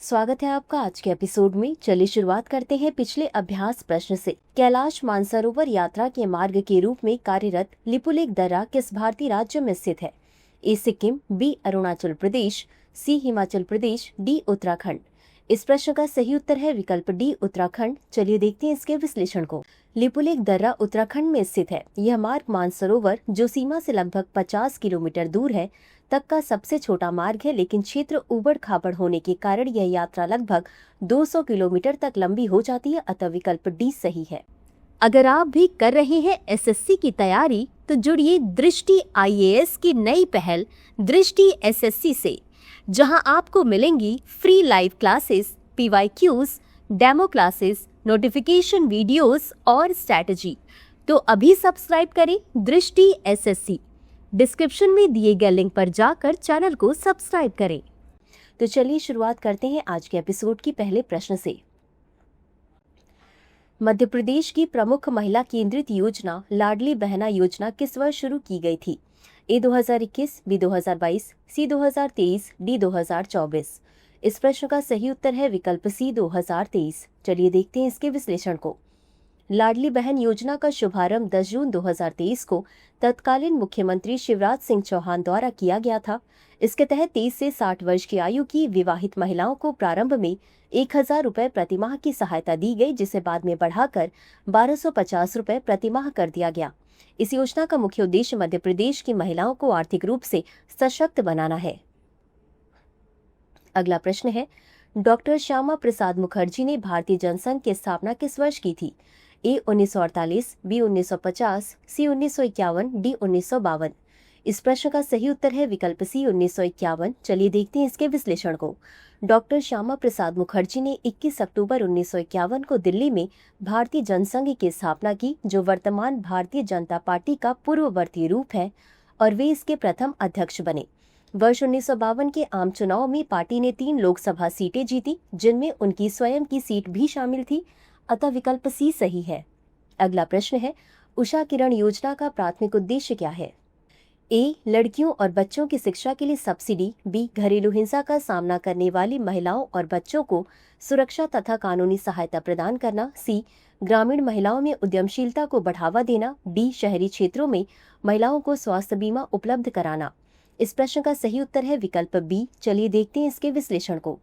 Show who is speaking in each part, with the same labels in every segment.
Speaker 1: स्वागत है आपका आज के एपिसोड में। चलिए शुरुआत करते हैं पिछले अभ्यास प्रश्न से। कैलाश मानसरोवर यात्रा के मार्ग के रूप में कार्यरत लिपुलेख दर्रा किस भारतीय राज्य में स्थित है? ए सिक्किम, बी अरुणाचल प्रदेश, सी हिमाचल प्रदेश, डी उत्तराखंड। इस प्रश्न का सही उत्तर है विकल्प डी उत्तराखंड। चलिए देखते हैं इसके विश्लेषण को। लिपुलेख दर्रा उत्तराखंड में स्थित है। यह मार्ग मानसरोवर, जो सीमा से लगभग 50 किलोमीटर दूर है, तक का सबसे छोटा मार्ग है, लेकिन क्षेत्र उबड़ खाबड़ होने के कारण यह यात्रा लगभग 200 किलोमीटर तक लंबी हो जाती है, अतः विकल्प डी सही है। अगर आप भी कर रहे हैं एसएससी की तैयारी तो जुड़िए दृष्टि आईएएस की नई पहल दृष्टि एसएससी से, जहां आपको मिलेंगी free live classes, PYQs, demo classes, notification videos और स्ट्रैटेजी। तो अभी सब्सक्राइब करें दृष्टि एसएससी। डिस्क्रिप्शन में दिए गए लिंक पर जाकर चैनल को सब्सक्राइब करें। तो चलिए शुरुआत करते हैं आज के एपिसोड की पहले प्रश्न से। मध्य प्रदेश की प्रमुख महिला केंद्रित योजना लाडली बहना योजना किस वर्ष शुरू की गई थी? ए 2021, बी 2022, सी 2023, डी 2024। इस प्रश्न का सही उत्तर है विकल्प सी 2023। चलिए देखते हैं इसके विश्लेषण को। लाडली बहन योजना का शुभारंभ 10 जून 2023 को तत्कालीन मुख्यमंत्री शिवराज सिंह चौहान द्वारा किया गया था। इसके तहत 23 से 60 वर्ष की आयु की विवाहित महिलाओं को प्रारंभ में 1000 रुपए प्रतिमाह की सहायता दी गई, जिसे बाद में बढ़ाकर 1250 रुपए प्रतिमाह कर दिया गया। इस योजना का मुख्य उद्देश्य मध्य प्रदेश की महिलाओं को आर्थिक रूप से सशक्त बनाना है। अगला प्रश्न है, डॉक्टर श्यामा प्रसाद मुखर्जी ने भारतीय जनसंघ की स्थापना किस वर्ष की थी? ए 1948, बी 1950, सी 1951, डी 1952। इस प्रश्न का सही उत्तर है विकल्प सी 1951। चलिए देखते हैं इसके विश्लेषण को। डॉक्टर श्यामा प्रसाद मुखर्जी ने 21 अक्टूबर 1951 को दिल्ली में भारतीय जनसंघ की स्थापना की, जो वर्तमान भारतीय जनता पार्टी का पूर्ववर्ती रूप है, और वे इसके प्रथम अध्यक्ष बने। वर्ष 1952 के आम चुनाव में पार्टी ने 3 लोकसभा सीटें जीती, जिनमें उनकी स्वयं की सीट भी शामिल थी, अतः विकल्प सी सही है। अगला प्रश्न है, उषा किरण योजना का प्राथमिक उद्देश्य क्या है? ए लड़कियों और बच्चों की शिक्षा के लिए सब्सिडी, बी घरेलू हिंसा का सामना करने वाली महिलाओं और बच्चों को सुरक्षा तथा कानूनी सहायता प्रदान करना, सी ग्रामीण महिलाओं में उद्यमशीलता को बढ़ावा देना, डी शहरी क्षेत्रों में महिलाओं को स्वास्थ्य बीमा उपलब्ध कराना। इस प्रश्न का सही उत्तर है विकल्प बी। चलिए देखते हैं इसके विश्लेषण को।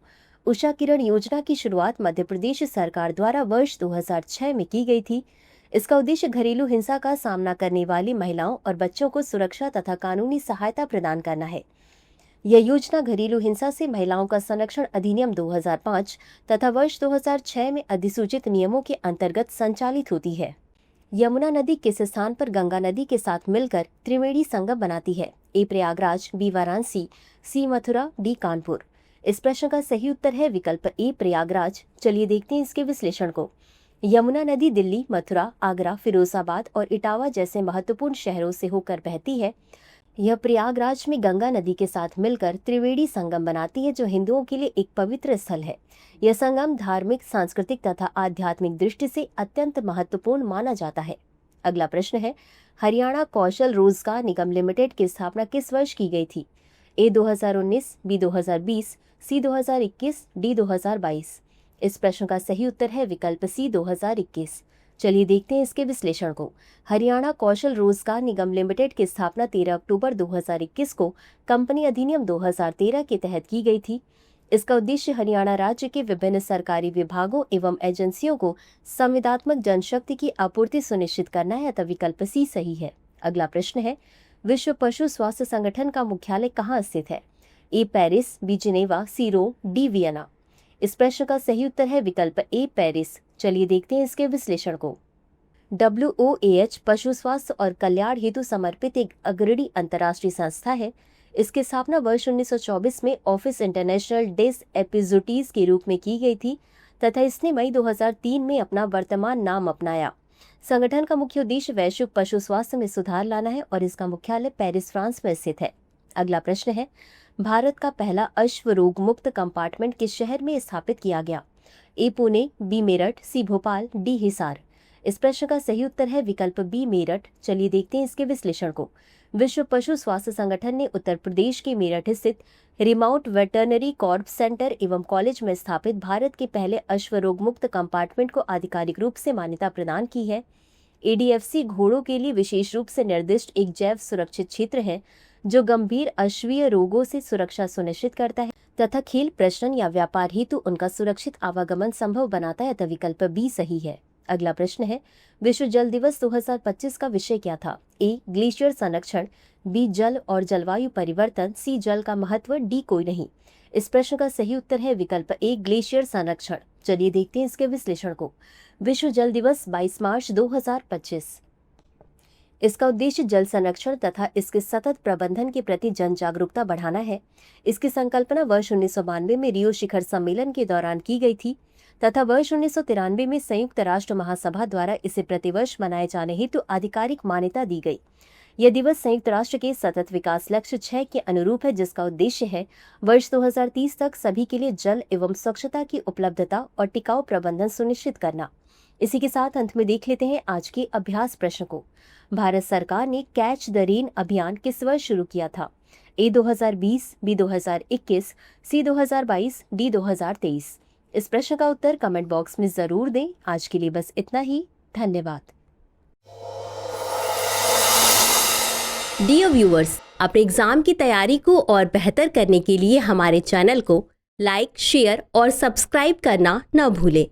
Speaker 1: उषा किरण योजना की शुरुआत मध्य प्रदेश सरकार द्वारा वर्ष 2006 में की गई थी। इसका उद्देश्य घरेलू हिंसा का सामना करने वाली महिलाओं और बच्चों को सुरक्षा तथा कानूनी सहायता प्रदान करना है। यह योजना घरेलू हिंसा से महिलाओं का संरक्षण अधिनियम 2005 तथा वर्ष 2006 में अधिसूचित नियमों के अंतर्गत संचालित होती है। यमुना नदी किस स्थान पर गंगा नदी के साथ मिलकर त्रिवेणी संगम बनाती है? ए प्रयागराज, बी वाराणसी, सी मथुरा, डी कानपुर। इस प्रश्न का सही उत्तर है विकल्प ए प्रयागराज। चलिए देखते हैं इसके विश्लेषण को। यमुना नदी दिल्ली, मथुरा, आगरा, फिरोजाबाद और इटावा जैसे महत्वपूर्ण शहरों से होकर बहती है। यह प्रयागराज में गंगा नदी के साथ मिलकर त्रिवेणी संगम बनाती है, जो हिंदुओं के लिए एक पवित्र स्थल है। यह संगम धार्मिक, सांस्कृतिक तथा आध्यात्मिक दृष्टि से अत्यंत महत्वपूर्ण माना जाता है। अगला प्रश्न है, हरियाणा कौशल रोजगार निगम लिमिटेड की स्थापना किस वर्ष की गई थी? ए 2019, बी 2020, सी 2021, डी 2022। इस प्रश्न का सही उत्तर है विकल्प सी 2021। चलिए देखते हैं इसके विश्लेषण को। हरियाणा कौशल रोजगार निगम लिमिटेड की स्थापना 13 अक्टूबर 2021 को कंपनी अधिनियम 2013 के तहत की गई थी। इसका उद्देश्य हरियाणा राज्य के विभिन्न सरकारी विभागों एवं एजेंसियों को संविदात्मक जनशक्ति की आपूर्ति सुनिश्चित करना है, अतः विकल्प सी सही है। अगला प्रश्न है, विश्व पशु स्वास्थ्य संगठन का मुख्यालय कहाँ स्थित है? ए पेरिस, बी जिनेवा, सी रोम, डी वियना। इस प्रश्न का सही उत्तर है विकल्प ए पेरिस। चलिए देखते हैं इसके विश्लेषण को। WOAH पशु स्वास्थ्य और कल्याण हेतु समर्पित एक अग्रणी अंतर्राष्ट्रीय संस्था है। इसकी स्थापना वर्ष 1924 में ऑफिस इंटरनेशनल डेस एपिजोटीज के रूप में की गई थी तथा इसने मई 2003 में अपना वर्तमान नाम अपनाया। संगठन का मुख्य उद्देश्य वैश्विक पशु स्वास्थ्य में सुधार लाना है और इसका मुख्यालय पेरिस, फ्रांस में स्थित है। अगला प्रश्न है, भारत का पहला अश्व रोग मुक्त कंपार्टमेंट किस शहर में स्थापित किया गया? ए पुणे, बी मेरठ, सी भोपाल, डी हिसार। इस प्रश्न का सही उत्तर है विकल्प बी मेरठ। चलिए देखते हैं इसके विश्लेषण को। विश्व पशु स्वास्थ्य संगठन ने उत्तर प्रदेश के मेरठ स्थित रिमाउंट वेटरनरी कॉर्प सेंटर एवं कॉलेज में स्थापित भारत के पहले अश्व रोग मुक्त कंपार्टमेंट को आधिकारिक रूप से मान्यता प्रदान की है। एडीएफसी घोड़ों के लिए विशेष रूप से निर्दिष्ट एक जैव सुरक्षित क्षेत्र है जो गंभीर अश्वीय रोगों से सुरक्षा सुनिश्चित करता है तथा खेल, प्रजनन या व्यापार हेतु उनका सुरक्षित आवागमन संभव बनाता है। अतः विकल्प बी सही है। अगला प्रश्न है, विश्व जल दिवस 2025 का विषय क्या था? ए ग्लेशियर संरक्षण, बी जल और जलवायु परिवर्तन, सी जल का महत्व, डी कोई नहीं। इस प्रश्न का सही उत्तर है विकल्प ए ग्लेशियर संरक्षण। चलिए देखते हैं इसके विश्लेषण को। विश्व जल दिवस 22 मार्च 2025। इसका उद्देश्य जल संरक्षण तथा इसके सतत प्रबंधन के प्रति जन जागरूकता बढ़ाना है। इसकी संकल्पना वर्ष 1992 में रियो शिखर सम्मेलन के दौरान की गई थी तथा वर्ष 1993 में संयुक्त राष्ट्र महासभा द्वारा इसे प्रतिवर्ष मनाए जाने हेतु आधिकारिक मान्यता दी गई। यह दिवस संयुक्त राष्ट्र के सतत विकास लक्ष्य 6 के अनुरूप है, जिसका उद्देश्य है वर्ष 2030 तक सभी के लिए जल एवं स्वच्छता की उपलब्धता और टिकाऊ प्रबंधन सुनिश्चित करना। इसी के साथ अंत में देख लेते हैं आज के अभ्यास प्रश्न को। भारत सरकार ने कैच द रेन अभियान किस वर्ष शुरू किया था? ए 2020, बी 2021, सी 2022, डी 2023। इस प्रश्न का उत्तर कमेंट बॉक्स में जरूर दें। आज के लिए बस इतना ही। धन्यवाद। डियर व्यूअर्स, अपने एग्जाम की तैयारी को और बेहतर करने के लिए हमारे चैनल को लाइक, शेयर और सब्सक्राइब करना न भूलें।